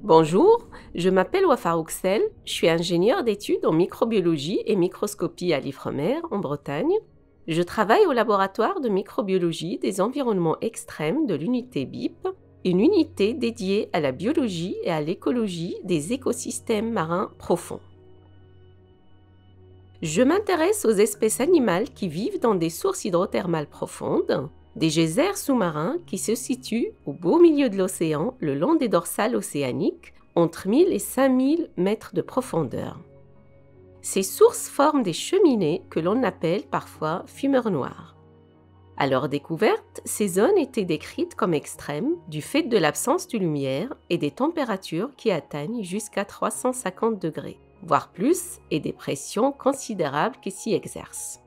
Bonjour, je m'appelle Wafa Rouxel, je suis ingénieure d'études en microbiologie et microscopie à l'Ifremer, en Bretagne. Je travaille au laboratoire de microbiologie des environnements extrêmes de l'unité BIP, une unité dédiée à la biologie et à l'écologie des écosystèmes marins profonds. Je m'intéresse aux espèces animales qui vivent dans des sources hydrothermales profondes, des geysers sous-marins qui se situent au beau milieu de l'océan, le long des dorsales océaniques, entre 1000 et 5000 mètres de profondeur. Ces sources forment des cheminées que l'on appelle parfois fumeurs noirs. À leur découverte, ces zones étaient décrites comme extrêmes du fait de l'absence de lumière et des températures qui atteignent jusqu'à 350 degrés, voire plus, et des pressions considérables qui s'y exercent.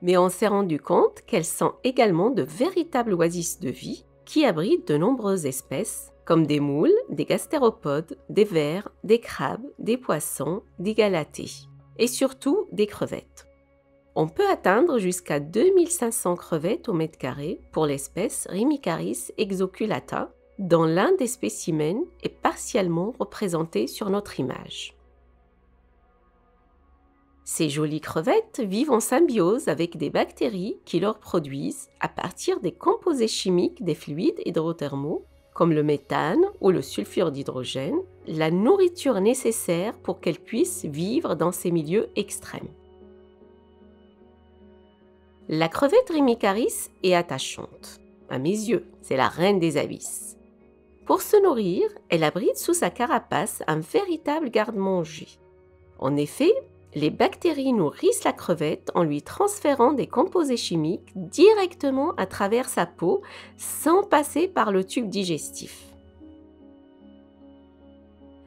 Mais on s'est rendu compte qu'elles sont également de véritables oasis de vie qui abritent de nombreuses espèces, comme des moules, des gastéropodes, des vers, des crabes, des poissons, des galatées, et surtout des crevettes. On peut atteindre jusqu'à 2500 crevettes au mètre carré pour l'espèce Rimicaris exoculata, dont l'un des spécimens est partiellement représenté sur notre image. Ces jolies crevettes vivent en symbiose avec des bactéries qui leur produisent, à partir des composés chimiques des fluides hydrothermaux, comme le méthane ou le sulfure d'hydrogène, la nourriture nécessaire pour qu'elles puissent vivre dans ces milieux extrêmes. La crevette Rimicaris est attachante. À mes yeux, c'est la reine des abysses. Pour se nourrir, elle abrite sous sa carapace un véritable garde-manger. En effet, les bactéries nourrissent la crevette en lui transférant des composés chimiques directement à travers sa peau sans passer par le tube digestif.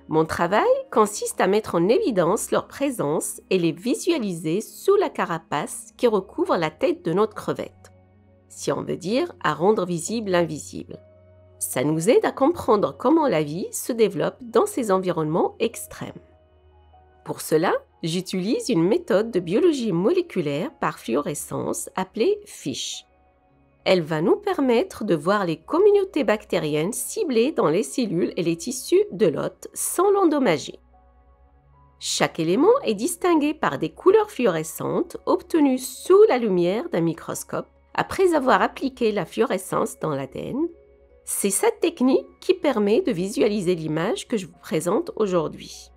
Mon travail consiste à mettre en évidence leur présence et les visualiser sous la carapace qui recouvre la tête de notre crevette. Si on veut dire, à rendre visible l'invisible. Ça nous aide à comprendre comment la vie se développe dans ces environnements extrêmes. Pour cela, j'utilise une méthode de biologie moléculaire par fluorescence appelée FISH. Elle va nous permettre de voir les communautés bactériennes ciblées dans les cellules et les tissus de l'hôte sans l'endommager. Chaque élément est distingué par des couleurs fluorescentes obtenues sous la lumière d'un microscope après avoir appliqué la fluorescence dans l'ADN. C'est cette technique qui permet de visualiser l'image que je vous présente aujourd'hui.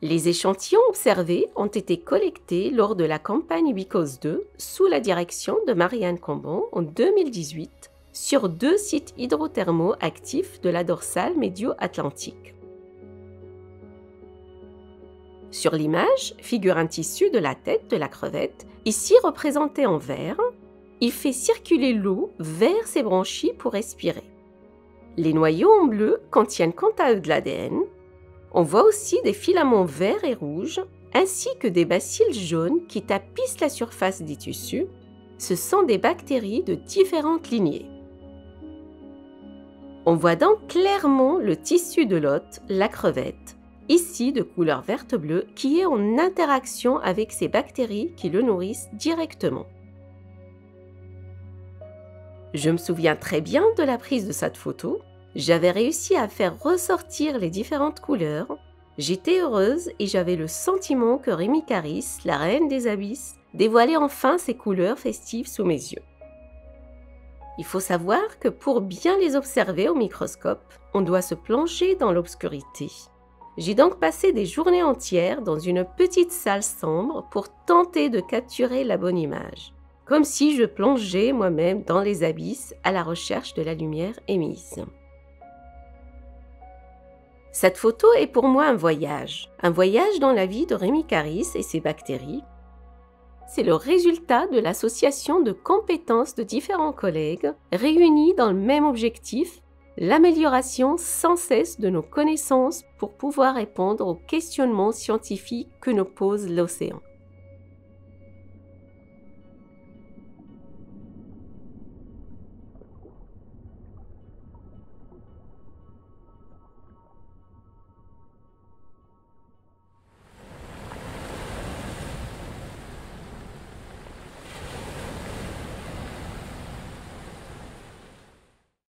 Les échantillons observés ont été collectés lors de la campagne Bicose 2 sous la direction de Marianne Cambon en 2018 sur 2 sites hydrothermaux actifs de la dorsale médio-atlantique. Sur l'image figure un tissu de la tête de la crevette, ici représenté en vert. Il fait circuler l'eau vers ses branchies pour respirer. Les noyaux en bleu contiennent quant à eux de l'ADN. On voit aussi des filaments verts et rouges, ainsi que des bacilles jaunes qui tapissent la surface des tissus. Ce sont des bactéries de différentes lignées. On voit donc clairement le tissu de l'hôte, la crevette, ici de couleur verte-bleue, qui est en interaction avec ces bactéries qui le nourrissent directement. Je me souviens très bien de la prise de cette photo. J'avais réussi à faire ressortir les différentes couleurs. J'étais heureuse et j'avais le sentiment que Rimicaris, la reine des abysses, dévoilait enfin ses couleurs festives sous mes yeux. Il faut savoir que pour bien les observer au microscope, on doit se plonger dans l'obscurité. J'ai donc passé des journées entières dans une petite salle sombre pour tenter de capturer la bonne image, comme si je plongeais moi-même dans les abysses à la recherche de la lumière émise. Cette photo est pour moi un voyage dans la vie de Rimicaris et ses bactéries. C'est le résultat de l'association de compétences de différents collègues réunis dans le même objectif, l'amélioration sans cesse de nos connaissances pour pouvoir répondre aux questionnements scientifiques que nous pose l'océan.